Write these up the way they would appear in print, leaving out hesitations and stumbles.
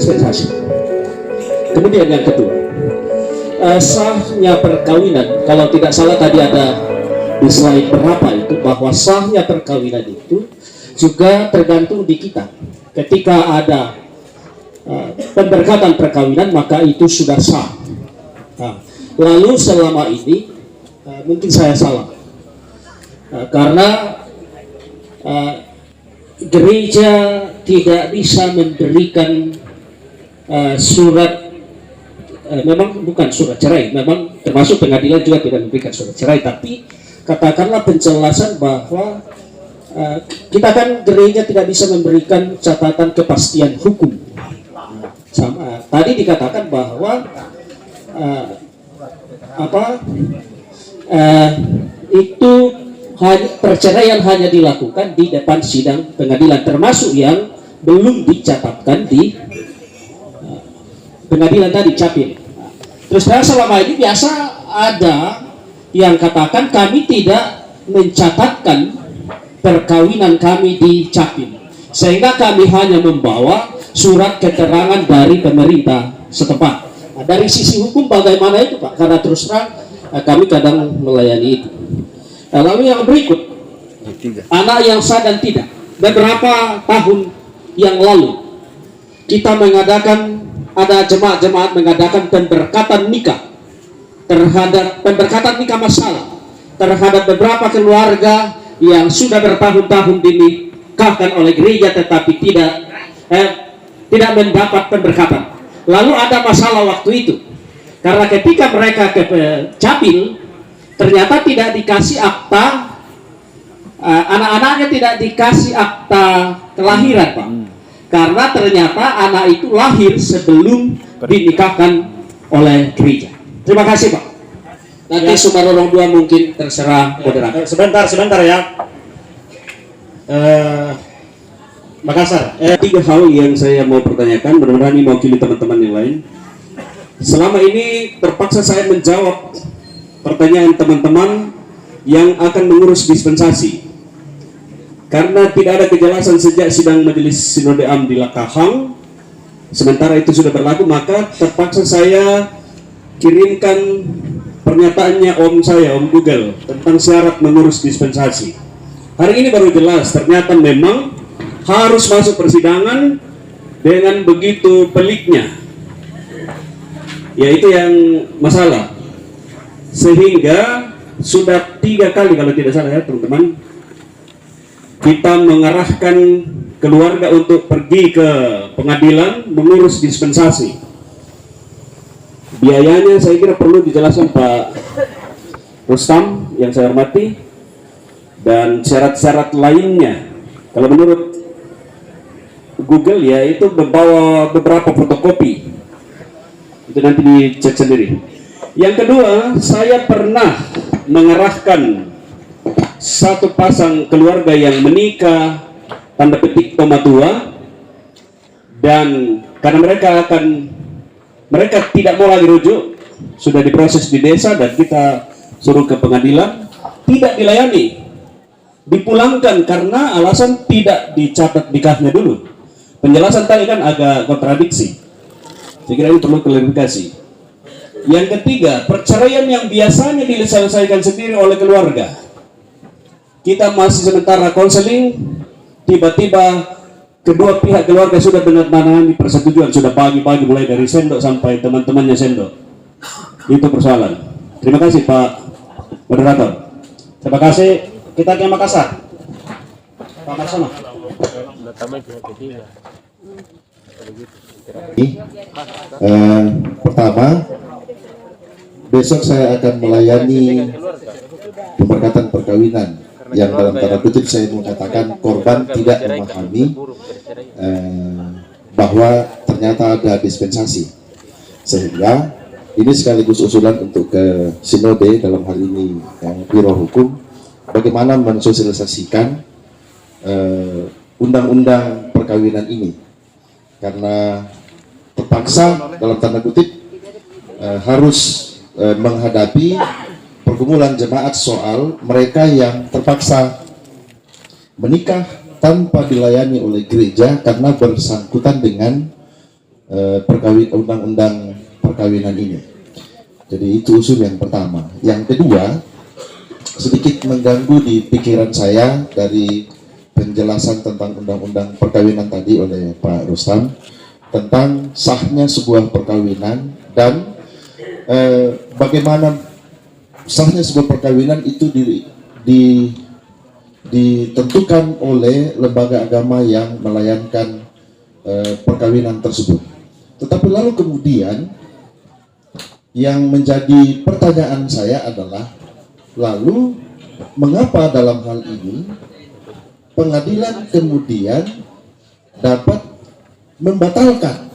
dispensasi. Kemudian yang kedua, sahnya perkawinan, kalau tidak salah tadi ada di slide berapa itu, bahwa sahnya perkawinan itu juga tergantung di kita. Ketika ada pemberkatan perkawinan, maka itu sudah sah. Nah, lalu selama ini mungkin saya salah, karena gereja tidak bisa memberikan surat, memang bukan surat cerai, memang termasuk pengadilan juga tidak memberikan surat cerai, tapi katakanlah penjelasan bahwa kita kan gereja tidak bisa memberikan catatan kepastian hukum. Sama tadi dikatakan bahwa itu perceraian hanya dilakukan di depan sidang pengadilan, termasuk yang belum dicatatkan di pengadilan tadi, capil. Terus selama ini biasa ada yang katakan kami tidak mencatatkan perkawinan kami di capil, sehingga kami hanya membawa surat keterangan dari pemerintah setempat. Nah, dari sisi hukum bagaimana itu Pak? Karena terus terang kami kadang melayani itu. Nah, lalu yang berikut, anak yang sah dan tidak. Beberapa tahun yang lalu kita mengadakan, ada jemaat-jemaat mengadakan pemberkatan nikah masalah terhadap beberapa keluarga yang sudah bertahun-tahun dinikahkan oleh gereja tetapi tidak mendapat pemberkatan. Lalu ada masalah waktu itu karena ketika mereka ke capil ternyata tidak dikasih akta, anak-anaknya tidak dikasih akta kelahiran Pak, karena ternyata anak itu lahir sebelum dinikahkan oleh gereja. Terima kasih Pak. Nanti ya. Sumarorong 2 mungkin terserah moderator. Sebentar ya. Makassar. 3 hal yang saya mau pertanyakan, mudah-mudahan ini mewakili teman-teman yang lain. Selama ini terpaksa saya menjawab pertanyaan teman-teman yang akan mengurus dispensasi. Karena tidak ada kejelasan sejak sidang Majelis Sinode Am di Lakahang, sementara itu sudah berlaku, maka terpaksa saya kirimkan pernyataannya Om saya, Om Google, tentang syarat mengurus dispensasi. Hari ini baru jelas, ternyata memang harus masuk persidangan dengan begitu peliknya. Yaitu yang masalah. Sehingga sudah 3 kali kalau tidak salah ya teman-teman, kita mengarahkan keluarga untuk pergi ke pengadilan mengurus dispensasi. Biayanya saya kira perlu dijelaskan Pak Rustam yang saya hormati, dan syarat-syarat lainnya. Kalau menurut Google ya itu membawa beberapa fotokopi, itu nanti dicek sendiri. Yang kedua, saya pernah mengarahkan satu pasang keluarga yang menikah tanda petik tua, dan karena mereka tidak mau lagi rujuk, sudah diproses di desa dan kita suruh ke pengadilan, tidak dilayani, dipulangkan karena alasan tidak dicatat nikahnya dulu. Penjelasan tadi kan agak kontradiksi. Saya kira ini perlu klarifikasi. Yang ketiga, perceraian yang biasanya diselesaikan sendiri oleh keluarga, kita masih sementara konseling, tiba-tiba kedua pihak keluarga sudah menandatangani persetujuan, sudah pagi-pagi mulai dari sendok sampai teman-temannya sendok. Itu persoalan. Terima kasih Pak Moderator. Terima kasih. Kita ke Makassar. Pak Marsono. Pertama, besok saya akan melayani pemberkatan perkawinan yang dalam tanda kutip saya mengatakan korban tidak memahami bahwa ternyata ada dispensasi, sehingga ini sekaligus usulan untuk ke sinode dalam hal ini biro hukum, bagaimana mensosialisasikan undang-undang perkawinan ini, karena terpaksa dalam tanda kutip harus menghadapi pergumulan jemaat soal mereka yang terpaksa menikah tanpa dilayani oleh gereja karena bersangkutan dengan undang-undang perkawinan ini. Jadi itu usul yang pertama. Yang kedua, sedikit mengganggu di pikiran saya dari penjelasan tentang undang-undang perkawinan tadi oleh Pak Rustam tentang sahnya sebuah perkawinan dan bagaimana sahnya sebuah perkawinan itu ditentukan oleh lembaga agama yang melayankan perkawinan tersebut. Tetapi lalu kemudian yang menjadi pertanyaan saya adalah, lalu mengapa dalam hal ini pengadilan kemudian dapat membatalkan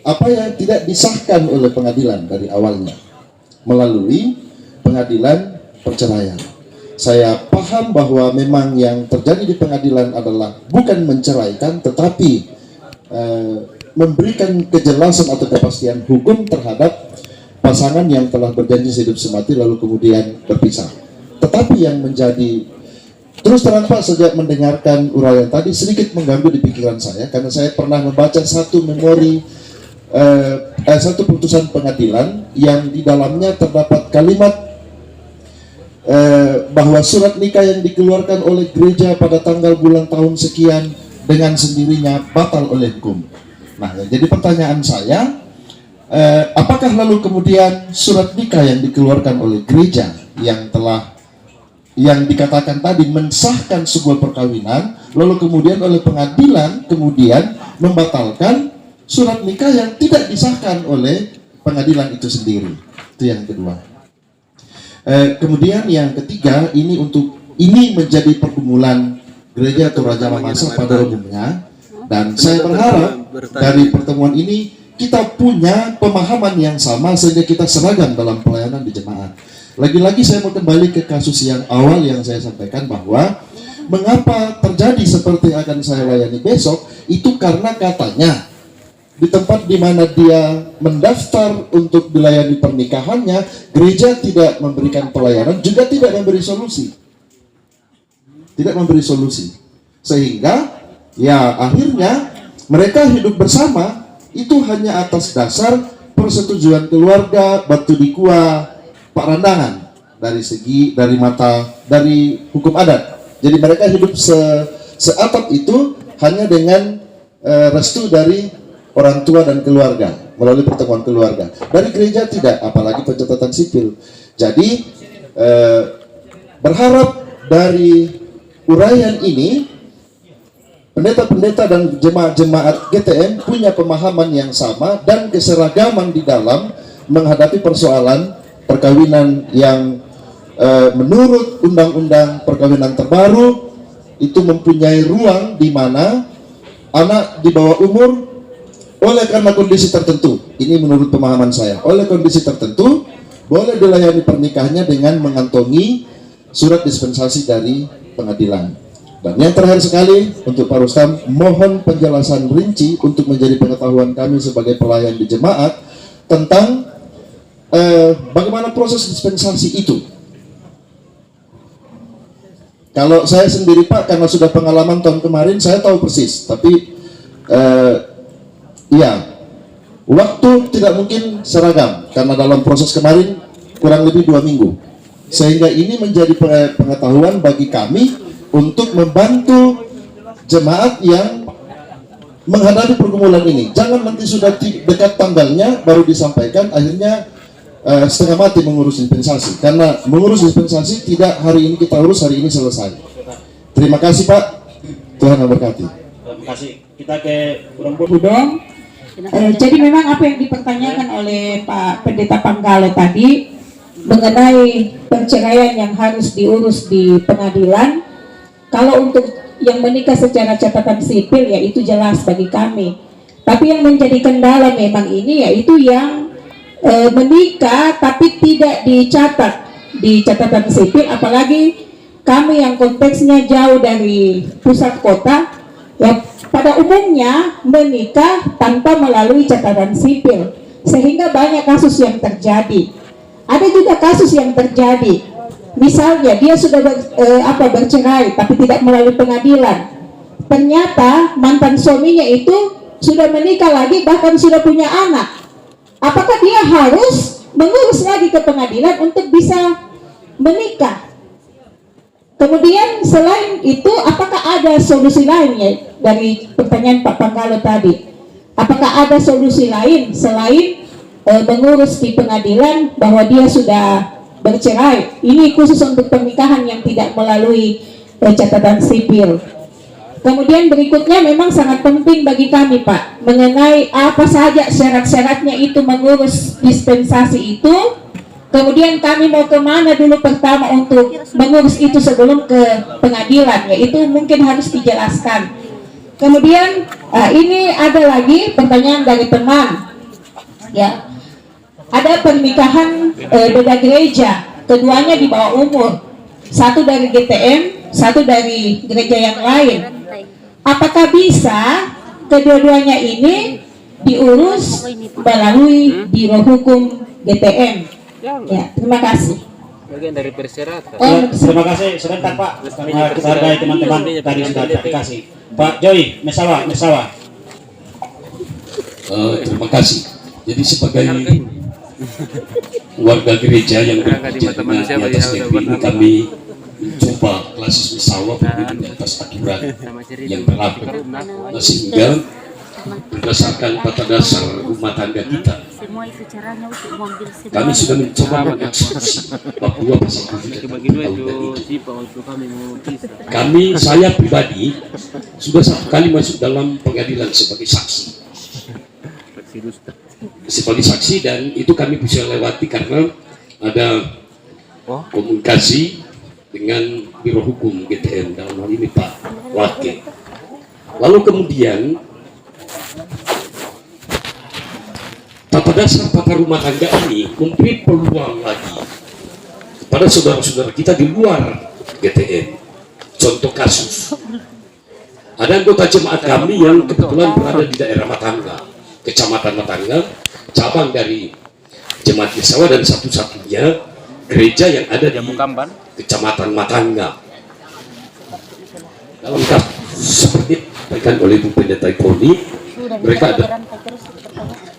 apa yang tidak disahkan oleh pengadilan dari awalnya melalui pengadilan perceraian. Saya paham bahwa memang yang terjadi di pengadilan adalah bukan menceraikan, tetapi memberikan kejelasan atau kepastian hukum terhadap pasangan yang telah berjanji hidup semati lalu kemudian berpisah. Tetapi yang menjadi terus terang Pak, sejak mendengarkan uraian tadi sedikit mengganggu di pikiran saya, karena saya pernah membaca satu satu putusan pengadilan yang di dalamnya terdapat kalimat bahwa surat nikah yang dikeluarkan oleh gereja pada tanggal bulan tahun sekian dengan sendirinya batal oleh hukum. Nah, jadi pertanyaan saya, apakah lalu kemudian surat nikah yang dikeluarkan oleh gereja yang dikatakan tadi mensahkan sebuah perkawinan, lalu kemudian oleh pengadilan kemudian membatalkan surat nikah yang tidak disahkan oleh pengadilan itu sendiri? Itu yang kedua. Kemudian yang ketiga, ini menjadi pergumulan gereja atau Raja Mamasa pada umumnya, dan saya berharap dari pertemuan ini kita punya pemahaman yang sama sehingga kita seragam dalam pelayanan di jemaat. Lagi-lagi saya mau kembali ke kasus yang awal yang saya sampaikan, bahwa mengapa terjadi seperti yang akan saya layani besok, itu karena katanya di tempat di mana dia mendaftar untuk dilayani pernikahannya, gereja tidak memberikan pelayanan, juga tidak memberi solusi. Tidak memberi solusi. Sehingga ya akhirnya mereka hidup bersama itu hanya atas dasar persetujuan keluarga, batu dikua, parandangan dari hukum adat. Jadi mereka hidup seatap itu hanya dengan restu dari orang tua dan keluarga melalui pertemuan keluarga. Dari gereja tidak, apalagi pencatatan sipil. Jadi berharap dari uraian ini pendeta-pendeta dan jemaat-jemaat GTM punya pemahaman yang sama dan keseragaman di dalam menghadapi persoalan perkawinan yang menurut undang-undang perkawinan terbaru itu mempunyai ruang di mana anak di bawah umur oleh karena kondisi tertentu, ini menurut pemahaman saya, oleh kondisi tertentu boleh dilayani pernikahannya dengan mengantongi surat dispensasi dari pengadilan. Dan yang terakhir sekali untuk Pak Rustam, mohon penjelasan rinci untuk menjadi pengetahuan kami sebagai pelayan di jemaat tentang bagaimana proses dispensasi itu. Kalau saya sendiri Pak, karena sudah pengalaman tahun kemarin, saya tahu persis. Tapi ya, waktu tidak mungkin seragam karena dalam proses kemarin kurang lebih 2 minggu. Sehingga ini menjadi pengetahuan bagi kami untuk membantu jemaat yang menghadapi pergumulan ini. Jangan nanti sudah dekat tanggalnya baru disampaikan, akhirnya setengah mati mengurus dispensasi. Karena mengurus dispensasi tidak hari ini kita urus, hari ini selesai. Terima kasih Pak, Tuhan memberkati. Terima kasih. Kita ke Budong. Jadi memang apa yang dipertanyakan oleh Pak Pendeta Panggalo tadi mengenai perceraian yang harus diurus di pengadilan, kalau untuk yang menikah secara catatan sipil ya itu jelas bagi kami. Tapi yang menjadi kendala memang ini yaitu yang menikah tapi tidak dicatat di catatan sipil, apalagi kami yang konteksnya jauh dari pusat kota, ya pada umumnya menikah tanpa melalui catatan sipil, sehingga banyak kasus yang terjadi. Ada juga kasus yang terjadi, misalnya dia sudah bercerai tapi tidak melalui pengadilan. Ternyata mantan suaminya itu sudah menikah lagi, bahkan sudah punya anak, apakah dia harus mengurus lagi ke pengadilan untuk bisa menikah? Kemudian selain itu, apakah ada solusi lainnya dari pertanyaan Pak Panggalo tadi? Apakah ada solusi lain selain mengurus di pengadilan bahwa dia sudah bercerai? Ini khusus untuk pernikahan yang tidak melalui catatan sipil. Kemudian berikutnya memang sangat penting bagi kami, Pak, mengenai apa saja syarat-syaratnya itu mengurus dispensasi itu. Kemudian kami mau kemana dulu pertama untuk mengurus itu sebelum ke pengadilan, yaitu mungkin harus dijelaskan. Kemudian ini ada lagi pertanyaan dari teman, ya, ada pernikahan beda gereja, keduanya di bawah umur, satu dari GTM, satu dari gereja yang lain. Apakah bisa kedua-duanya ini diurus melalui Biro Hukum GTM? Ya, terima kasih. Bagian dari persyaratan. Terima kasih. Sebentar Pak, kita hargai teman-teman tadi sudah dikasih. Pak Joy, Mesawa. Terima kasih. Jadi sebagai warga gereja yang bekerja di atas negeri ini, kami mencoba klasis Mesawa berdiri di atas aturan yang berlaku, sehingga berdasarkan tata dasar rumah tangga kita, kami sudah mencoba mengeksekusi bab 2 pasal 7 tentang kami, saya pribadi sudah 1 kali masuk dalam pengadilan sebagai saksi dan itu kami bisa lewati karena ada komunikasi dengan Biro Hukum GTM, dalam hal ini Pak Wakil. Lalu kemudian tata dasar tata rumah tangga ini memberi peluang lagi kepada saudara-saudara kita di luar GTM. Contoh kasus, ada anggota jemaat kami yang kebetulan berada di daerah Matangga, Kecamatan Matangga, cabang dari Jemaat Mesawa dan satu-satunya gereja yang ada di Kecamatan Matangga. Dalam kasus seperti diberikan oleh Ibu Pendeta Iponi, mereka ada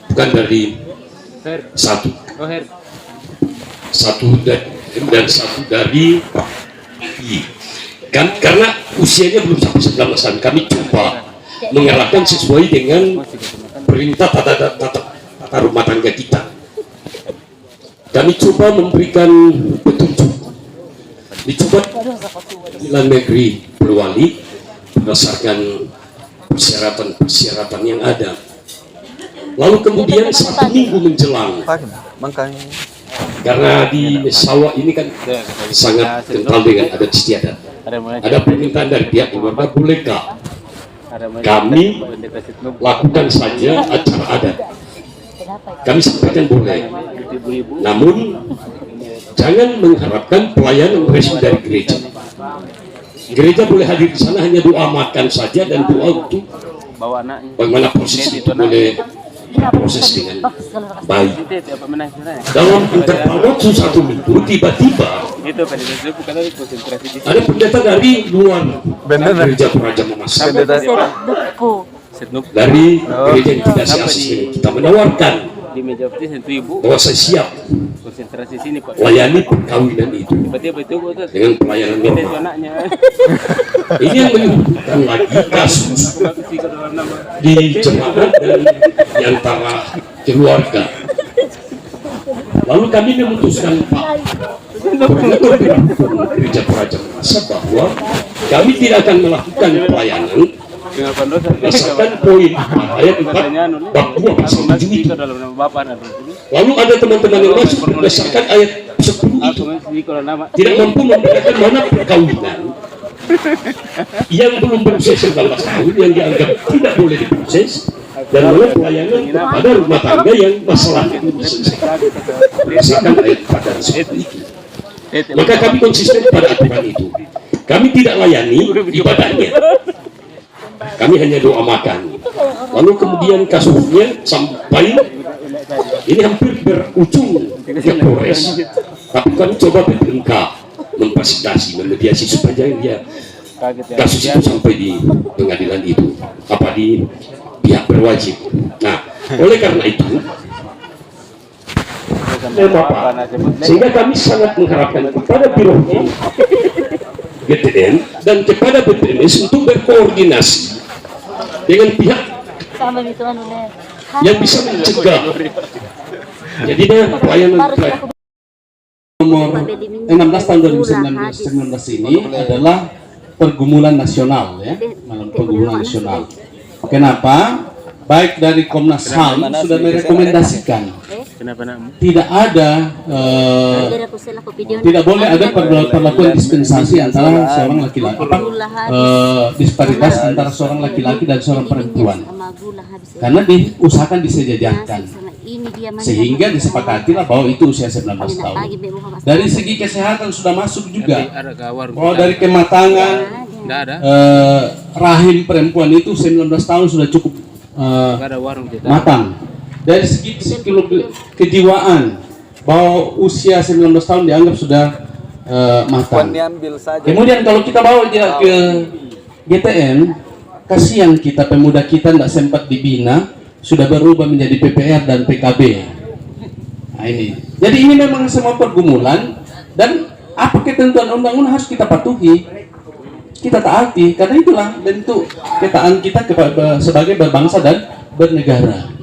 bukan dari satu dan satu dari kan, karena usianya belum sampai 19 tahun. Kami coba mengarahkan sesuai dengan perintah tata rumah tangga kita. Kami coba memberikan petunjuk, dicoba Pengadilan Negeri Polewali berdasarkan persyaratan yang ada. Lalu kemudian 1 minggu menjelang, karena di Mesawa ini kan sangat kental dengan adat istiadat, ada permintaan dari pihak keluarga, bolehkah kami lakukan saja acara adat? Kami sampaikan boleh, namun jangan mengharapkan pelayanan resmi dari gereja. Gereja boleh hadir di sana hanya doa makan saja dan doa untuk bagaimana proses itu boleh proses dengan baik. Dalam interval waktu 1 minggu, tiba-tiba ada pendeta dari luar gereja Toraja Mamassar, dari gereja yang tidak seasis dengan kita, menawarkan bahwa saya siap layani perkawinan itu dengan pelayanan normal. Ini yang menimbulkan lagi kasus di jemaat dan di antara keluarga. Lalu kami memutuskan Pak Koordinator Gereja Toraja Mamassar bahwa kami tidak akan melakukan pelayanan berdasarkan poin ayat 4 bab 2 pasal 7 itu. Lalu ada teman-teman yang masuk berdasarkan ayat 10 itu, tidak mampu membedakan mana perkawinan yang belum berusia 19 tahun yang dianggap tidak boleh diproses, dan mana pelayanan kepada rumah tangga yang masalahnya belum diselesaikan berdasarkan ayat 4 dan 10 itu. Maka kami konsisten pada aturan itu. Kami tidak layani ibadahnya, kami hanya doa makan. Lalu kemudian kasusnya sampai ini hampir berujung ke Polres, tapi kami coba BPMK memfasilitasi, memediasi supaya dia kasus itu sampai di pengadilan itu, apa di pihak berwajib. Nah, oleh karena itu, Bapak, sehingga kami sangat mengharapkan kepada Biro Hukum GTN dan kepada BPNS untuk berkoordinasi dengan pihak yang bisa mencegah. Jadi pelayanan Nomor 16 tahun 2019 ini adalah pergumulan nasional, ya, pergumulan nasional. Kenapa? Baik dari Komnas HAM sudah merekomendasikan tidak ada tidak boleh ada perlakuan dispensasi antara seorang laki-laki, disparitas antara seorang laki-laki dan seorang perempuan, karena diusahakan disejajarkan, sehingga disepakatilah bahwa itu usia 19 tahun. Dari segi kesehatan sudah masuk juga bahwa dari kematangan rahim perempuan itu 19 tahun sudah cukup matang. Dari segi kejiwaan bahwa usia 19 tahun dianggap sudah matang. Kemudian kalau kita bawa dia ke GTN, kasihan kita, pemuda kita tidak sempat dibina, sudah berubah menjadi PPR dan PKB. Nah ini, jadi ini memang semua pergumulan, dan apa ketentuan undang-undang harus kita patuhi, kita taati, karena itulah bentuk ketaatan kita sebagai berbangsa dan bernegara.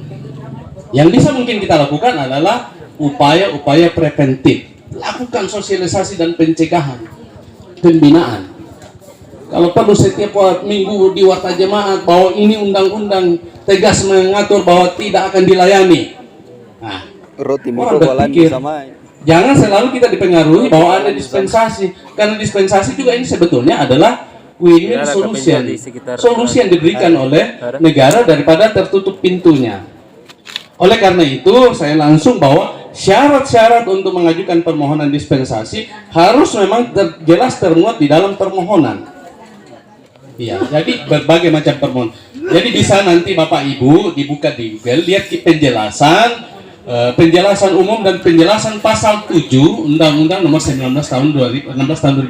Yang bisa mungkin kita lakukan adalah upaya-upaya preventif, lakukan sosialisasi dan pencegahan, pembinaan. Kalau perlu setiap minggu di warta jemaat bahwa ini undang-undang tegas mengatur bahwa tidak akan dilayani. Nah, orang berpikir, jangan selalu kita dipengaruhi bahwa ada dispensasi, karena dispensasi juga ini sebetulnya adalah win-win solution, solusi yang diberikan oleh negara daripada tertutup pintunya. Oleh karena itu, saya langsung bahwa syarat-syarat untuk mengajukan permohonan dispensasi harus memang jelas termuat di dalam permohonan. Iya, jadi berbagai macam permohonan. Jadi bisa nanti Bapak Ibu dibuka di Google, lihat penjelasan, penjelasan umum dan penjelasan pasal 7 Undang-Undang Nomor 19 tahun 2019.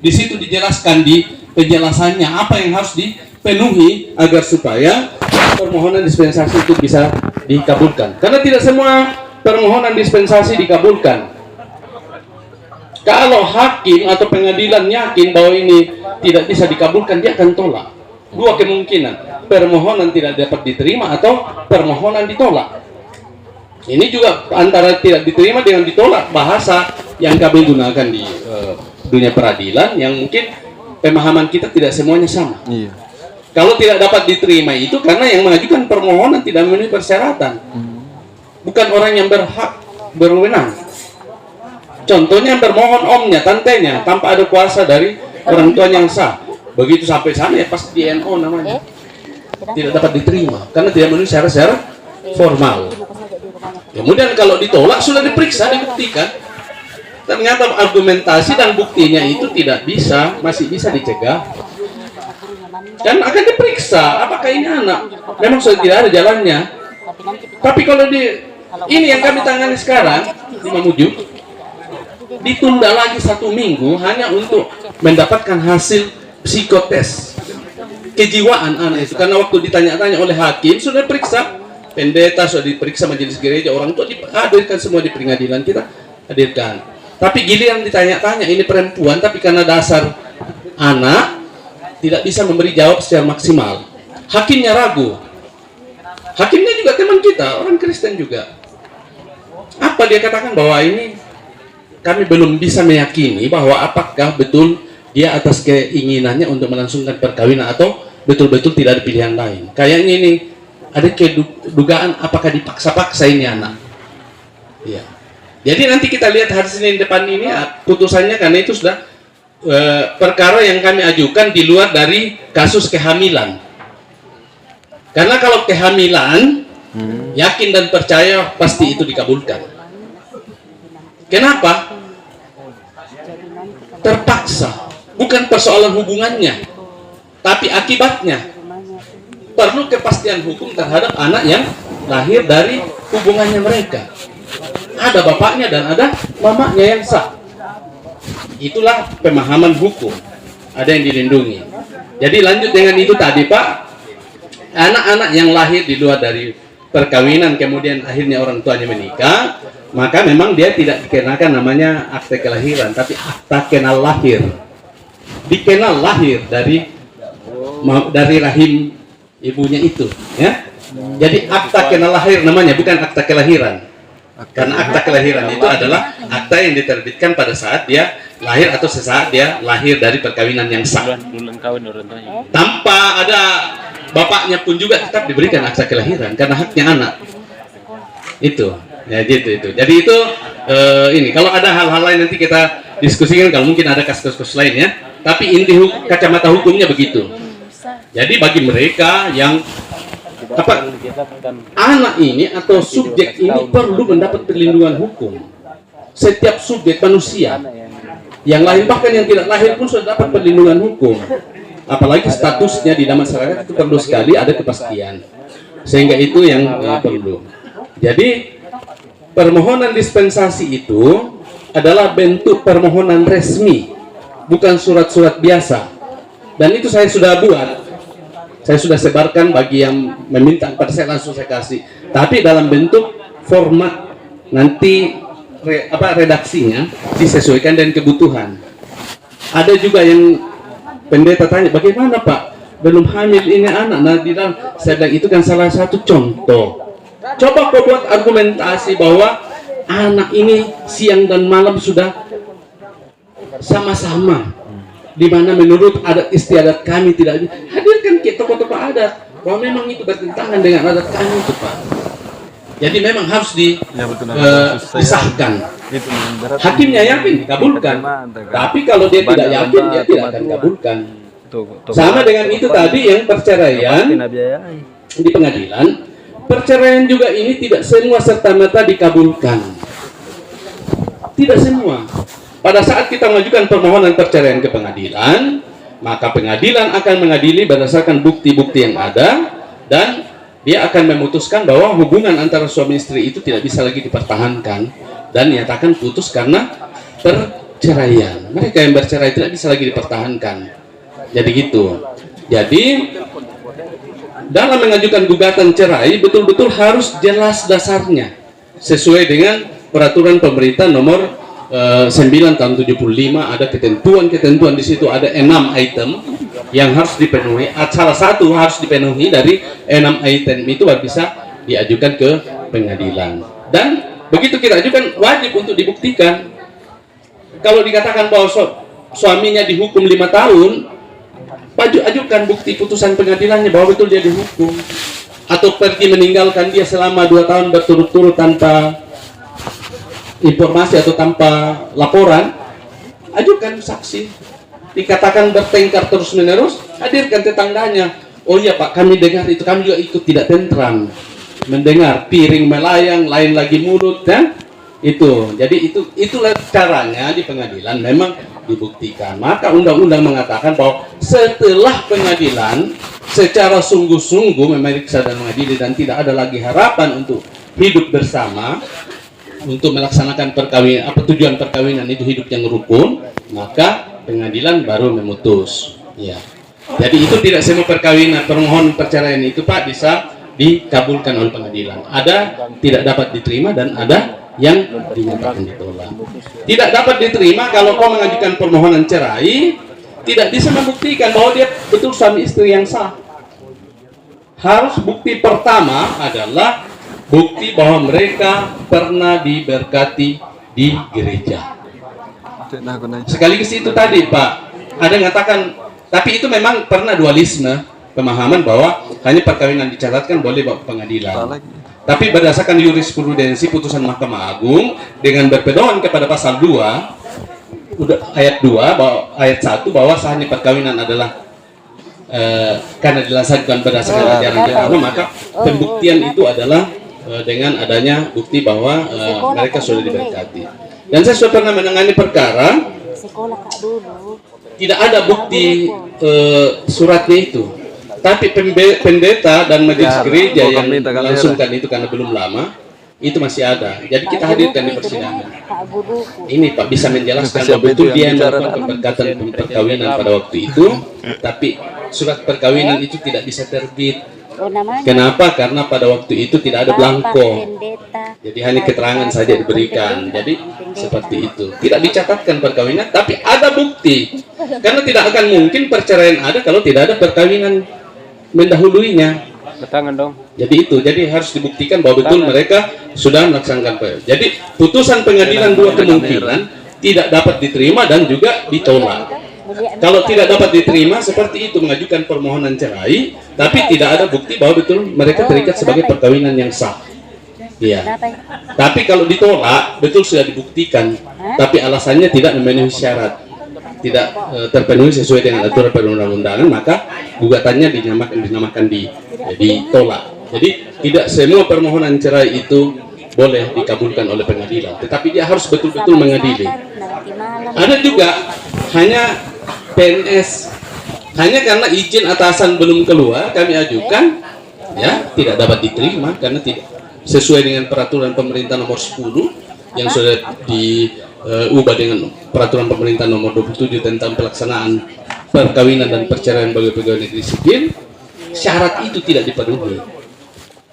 Di situ dijelaskan di penjelasannya apa yang harus dipenuhi agar supaya permohonan dispensasi itu bisa dikabulkan. Karena tidak semua permohonan dispensasi dikabulkan. Kalau hakim atau pengadilan yakin bahwa ini tidak bisa dikabulkan, dia akan tolak. Dua kemungkinan, permohonan tidak dapat diterima atau permohonan ditolak. Ini juga antara tidak diterima dengan ditolak, bahasa yang kami gunakan di dunia peradilan yang mungkin pemahaman kita tidak semuanya sama. Iya. Kalau tidak dapat diterima itu karena yang mengajukan permohonan tidak memenuhi persyaratan, bukan orang yang berhak berwenang. Contohnya bermohon omnya, tantenya, tanpa ada kuasa dari orang tua yang sah. Begitu sampai sana ya pasti DNO namanya. Tidak dapat diterima karena tidak memenuhi syarat-syarat formal. Kemudian kalau ditolak sudah diperiksa, dibuktikan, ternyata argumentasi dan buktinya itu tidak bisa, masih bisa dicegah. Dan akan diperiksa apakah ini anak memang sudah tidak ada jalannya. Tapi kalau ini yang kami tangani sekarang di Mamuju, ditunda lagi 1 minggu hanya untuk mendapatkan hasil psikotes kejiwaan anak itu, karena waktu ditanya-tanya oleh hakim sudah diperiksa, pendeta sudah diperiksa, majelis gereja, orang tua dihadirkan semua di pengadilan, kita hadirkan. Tapi giliran ditanya-tanya ini perempuan, tapi karena dasar anak tidak bisa memberi jawab secara maksimal, hakimnya ragu. Hakimnya juga teman kita, orang Kristen juga. Apa dia katakan bahwa ini kami belum bisa meyakini bahwa apakah betul dia atas keinginannya untuk melangsungkan perkawinan atau betul-betul tidak ada pilihan lain. Kayaknya ini ada kedugaan apakah dipaksa-paksa ini anak. Ya. Jadi nanti kita lihat hari Senin depan ini putusannya, karena itu sudah perkara yang kami ajukan di luar dari kasus kehamilan. Karena kalau kehamilan, yakin dan percaya pasti itu dikabulkan. Kenapa? Terpaksa. Bukan persoalan hubungannya, tapi akibatnya. Perlu kepastian hukum terhadap anak yang lahir dari hubungannya mereka. Ada bapaknya dan ada mamanya yang sah. Itulah pemahaman hukum. Ada yang dilindungi. Jadi lanjut dengan itu tadi Pak, anak-anak yang lahir di luar dari perkawinan kemudian akhirnya orang tuanya menikah, maka memang dia tidak dikenakan namanya akte kelahiran, tapi akta kenal lahir. Dikenal lahir dari rahim ibunya itu, ya. Jadi akta kenal lahir namanya, bukan akta kelahiran. Karena akta kelahiran itu adalah akta yang diterbitkan pada saat dia lahir atau sesaat dia lahir dari perkawinan yang sah. Tanpa ada bapaknya pun juga tetap diberikan akta kelahiran karena haknya anak. Itu, ya gitu itu. Jadi itu ini. Kalau ada hal-hal lain nanti kita diskusikan. Kalau mungkin ada kasus-kasus lain ya. Tapi inti kacamata hukumnya begitu. Jadi bagi mereka yang anak ini atau subjek ini perlu mendapat perlindungan hukum. Setiap subjek manusia yang lain bahkan yang tidak lahir pun sudah dapat perlindungan hukum. Apalagi statusnya di dalam masyarakat itu perlu sekali ada kepastian. Sehingga itu yang perlu. Jadi permohonan dispensasi itu adalah bentuk permohonan resmi, bukan surat-surat biasa. Dan itu saya sudah buat. Saya sudah sebarkan bagi yang meminta pada saya langsung saya kasih. Tapi dalam bentuk format nanti redaksinya disesuaikan dengan kebutuhan. Ada juga yang pendeta tanya, bagaimana Pak? Belum hamil ini anak. Nah, di dalam saya bilang itu kan salah satu contoh. Coba kau buat argumentasi bahwa anak ini siang dan malam sudah sama-sama. Di mana menurut adat istiadat kami tidak hadirkan ke tokoh-tokoh adat bahwa memang itu bertentangan dengan adat kami itu Pak. Jadi memang harus disahkan. Hakimnya yakin dikabulkan, tapi kalau dia tidak yakin dia tidak akan kabulkan. Sama dengan itu tadi yang perceraian di pengadilan, perceraian juga ini tidak semua serta-merta dikabulkan. Tidak semua. Pada saat kita mengajukan permohonan perceraian ke pengadilan, maka pengadilan akan mengadili berdasarkan bukti-bukti yang ada dan dia akan memutuskan bahwa hubungan antara suami istri itu tidak bisa lagi dipertahankan dan nyatakan putus karena perceraian. Mereka yang bercerai tidak bisa lagi dipertahankan. Jadi gitu. Jadi dalam mengajukan gugatan cerai betul-betul harus jelas dasarnya sesuai dengan peraturan pemerintah nomor 9 tahun 75. Ada ketentuan di situ, ada 6 item yang harus dipenuhi. Salah satu harus dipenuhi dari 6 item itu baru bisa diajukan ke pengadilan. Dan begitu kita ajukan wajib untuk dibuktikan. Kalau dikatakan bahwa suaminya dihukum 5 tahun, ajukan bukti putusan pengadilannya bahwa betul dia dihukum. Atau pergi meninggalkan dia selama 2 tahun berturut-turut tanpa informasi atau tanpa laporan, ajukan saksi. Dikatakan bertengkar terus menerus, hadirkan tetangganya. Oh iya Pak, kami dengar itu, kami juga ikut tidak tentram mendengar piring melayang, lain lagi mulut dan itu. Jadi itulah caranya di pengadilan memang dibuktikan. Maka undang-undang mengatakan bahwa setelah pengadilan secara sungguh-sungguh memeriksa dan mengadili dan tidak ada lagi harapan untuk hidup bersama, untuk melaksanakan perkawinan, tujuan perkawinan itu hidup yang rukun, maka pengadilan baru memutus. Ya. Jadi itu tidak semua perkawinan, permohonan perceraian itu Pak bisa dikabulkan oleh pengadilan. Ada tidak dapat diterima dan ada yang dinyatakan ditolak. Tidak dapat diterima kalau kau mengajukan permohonan cerai, tidak bisa membuktikan bahwa dia betul suami istri yang sah. Harus bukti pertama adalah bukti bahwa mereka pernah diberkati di gereja. Sekaligus itu tadi Pak, ada yang mengatakan, tapi itu memang pernah dualisme pemahaman bahwa hanya perkawinan dicatatkan boleh bawa ke pengadilan. Tapi berdasarkan jurisprudensi putusan Mahkamah Agung dengan berpedoman kepada pasal 2 ayat 2 bahwa ayat 1 bahwa sahnya perkawinan adalah karena dilaksanakan berdasarkan ajaran agama, maka pembuktian itu adalah dengan adanya bukti bahwa mereka sudah diberkati. Dan saya sudah pernah menangani perkara, tidak ada bukti suratnya itu, tapi pendeta dan majelis gereja yang melangsungkan itu karena belum lama itu masih ada. Jadi kita hadirkan di persidangan. Ini Pak bisa menjelaskan bahwa betul dia melakukan perberkatan perkawinan pada waktu itu, tapi surat perkawinan itu tidak bisa terbit Kenapa? Karena pada waktu itu tidak ada belangko. Jadi hanya keterangan saja diberikan. Jadi seperti itu. Tidak dicatatkan perkawinan, tapi ada bukti. Karena tidak akan mungkin perceraian ada kalau tidak ada perkawinan mendahuluinya. Bertangan dong. Jadi itu. Jadi harus dibuktikan bahwa betul mereka sudah melaksanakan perkawinan. Jadi putusan pengadilan dua kemungkinan tidak dapat diterima dan juga ditolak. Kalau tidak dapat diterima seperti itu, mengajukan permohonan cerai, tapi tidak ada bukti bahwa betul mereka terikat sebagai perkawinan yang sah. Iya. Tapi kalau ditolak, betul sudah dibuktikan, tapi alasannya tidak memenuhi syarat, tidak terpenuhi sesuai dengan aturan perundang-undangan, maka gugatannya dinamakan ditolak. Jadi tidak semua permohonan cerai itu boleh dikabulkan oleh pengadilan, tetapi dia harus betul-betul mengadili. Ada juga hanya PNS, hanya karena izin atasan belum keluar kami ajukan, ya tidak dapat diterima karena tidak sesuai dengan peraturan pemerintah nomor 10 yang sudah diubah dengan peraturan pemerintah nomor 27 tentang pelaksanaan perkawinan dan perceraian bagi pegawai negeri sipil. Syarat itu tidak dipenuhi.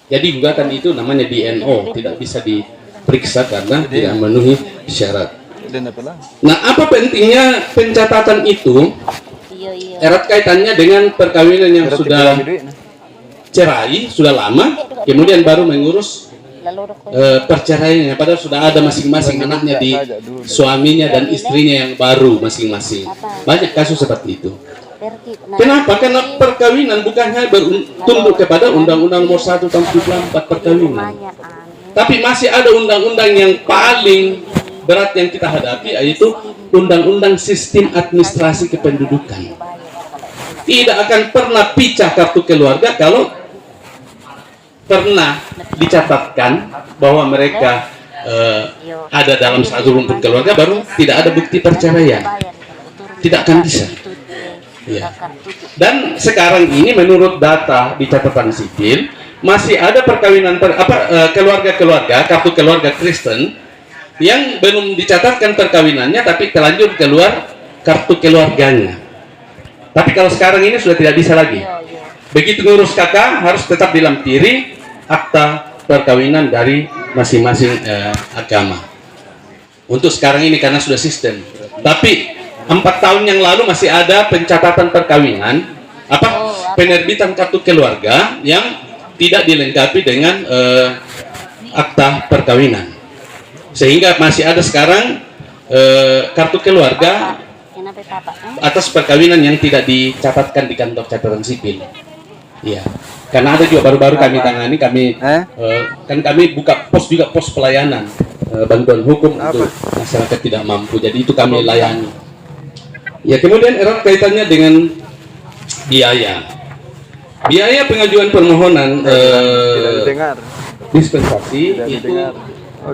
Jadi gugatan itu namanya DNO, tidak bisa diperiksa karena tidak memenuhi syarat. Nah, apa pentingnya pencatatan itu? Erat kaitannya dengan perkawinan yang sudah cerai, sudah lama, kemudian baru mengurus perceraiannya, padahal sudah ada masing-masing anaknya di suaminya dan istrinya yang baru masing-masing. Banyak kasus seperti itu. Kenapa? Karena perkawinan bukan hanya bertunduk kepada Undang-Undang Nomor 1 Tahun 74 perkawinan, tapi masih ada undang-undang yang paling berat yang kita hadapi, yaitu Undang-Undang Sistem Administrasi Kependudukan. Tidak akan pernah pecah kartu keluarga kalau pernah dicatatkan bahwa mereka ada dalam satu rumpun keluarga, baru tidak ada bukti perceraian. Tidak akan bisa. Ya. Dan sekarang ini menurut data di catatan sipil masih ada perkawinan keluarga-keluarga, kartu keluarga Kristen yang belum dicatatkan perkawinannya tapi terlanjur keluar kartu keluarganya. Tapi kalau sekarang ini sudah tidak bisa lagi. Begitu ngurus kakak harus tetap dilampiri akta perkawinan dari masing-masing agama. Untuk sekarang ini karena sudah sistem. Tapi 4 tahun yang lalu masih ada pencatatan perkawinan, penerbitan kartu keluarga yang tidak dilengkapi dengan akta perkawinan. Sehingga masih ada sekarang kartu keluarga atas perkawinan yang tidak dicatatkan di kantor catatan sipil. Iya, karena ada juga baru-baru kami tangani, kan kami buka pos juga, pos pelayanan bantuan hukum untuk masyarakat tidak mampu. Jadi itu kami layani. Ya, kemudian erat kaitannya dengan biaya. Biaya pengajuan permohonan dispensasi itu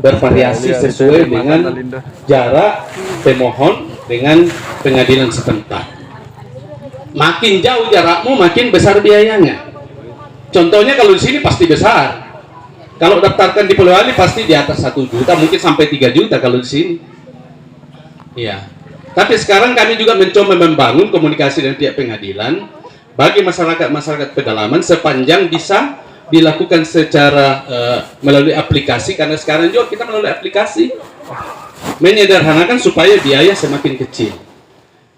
bervariasi sesuai dengan jarak pemohon dengan pengadilan setempat. Makin jauh jarakmu, makin besar biayanya. Contohnya kalau di sini pasti besar. Kalau daftarkan di Polewali pasti di atas 1 juta, mungkin sampai 3 juta kalau di sini. Iya. Tapi sekarang kami juga mencoba membangun komunikasi dengan pihak pengadilan bagi masyarakat pedalaman sepanjang bisa dilakukan secara melalui aplikasi, karena sekarang juga kita melalui aplikasi menyederhanakan supaya biaya semakin kecil.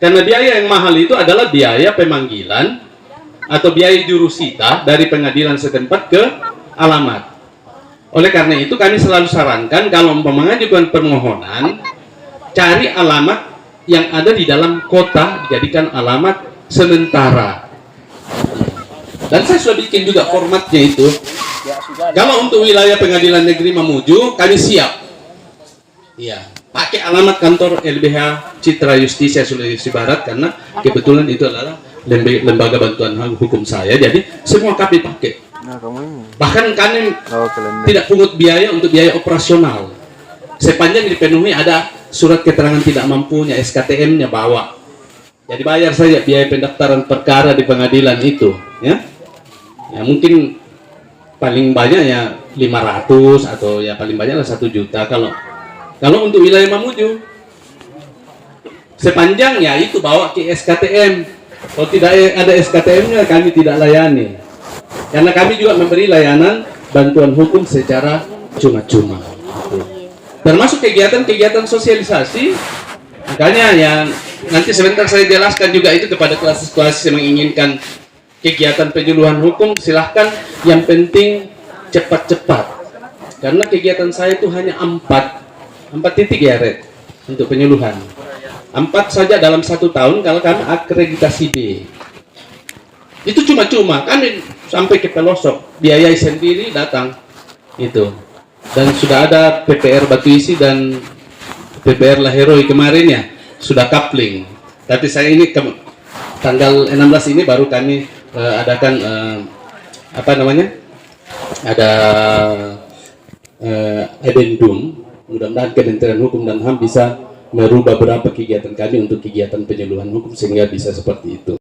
Karena biaya yang mahal itu adalah biaya pemanggilan atau biaya jurusita dari pengadilan setempat ke alamat. Oleh karena itu kami selalu sarankan kalau mengajukan permohonan, cari alamat yang ada di dalam kota, dijadikan alamat sementara. Dan saya sudah bikin juga formatnya itu. Kalau untuk wilayah pengadilan negeri Mamuju, kami siap. Iya, pakai alamat kantor LBH Citra Justisia Sulawesi Barat, karena kebetulan itu adalah lembaga bantuan hukum saya. Jadi semua kami pakai. Bahkan kami tidak pungut biaya untuk biaya operasional. Sepanjang dipenuhi ada surat keterangan tidak mampunya, SKTM-nya bawa. Jadi bayar saja biaya pendaftaran perkara di pengadilan itu, ya. Ya mungkin paling banyak ya 500 atau ya paling banyak 1 juta kalau untuk wilayah Mamuju. Sepanjang ya itu bawa ke SKTM. Kalau tidak ada SKTM-nya kami tidak layani. Karena kami juga memberi layanan bantuan hukum secara cuma-cuma. Termasuk kegiatan-kegiatan sosialisasi. Makanya yang nanti sebentar saya jelaskan juga itu kepada kelas-kelas yang menginginkan kegiatan penyuluhan hukum, silahkan, yang penting cepat-cepat. Karena kegiatan saya itu hanya 4 titik ya, Red, untuk penyuluhan. 4 saja dalam 1 tahun kalau kami akreditasi B. Itu cuma-cuma, kami sampai ke pelosok, biayai sendiri datang. Itu. Dan sudah ada PPR Batu Isi dan PPR Laheroi kemarin ya, sudah coupling. Tapi saya ini tanggal 16 ini baru kami adakan ada addendum. Mudah-mudahan Kementerian Hukum dan HAM bisa merubah beberapa kegiatan kami untuk kegiatan penyuluhan hukum sehingga bisa seperti itu.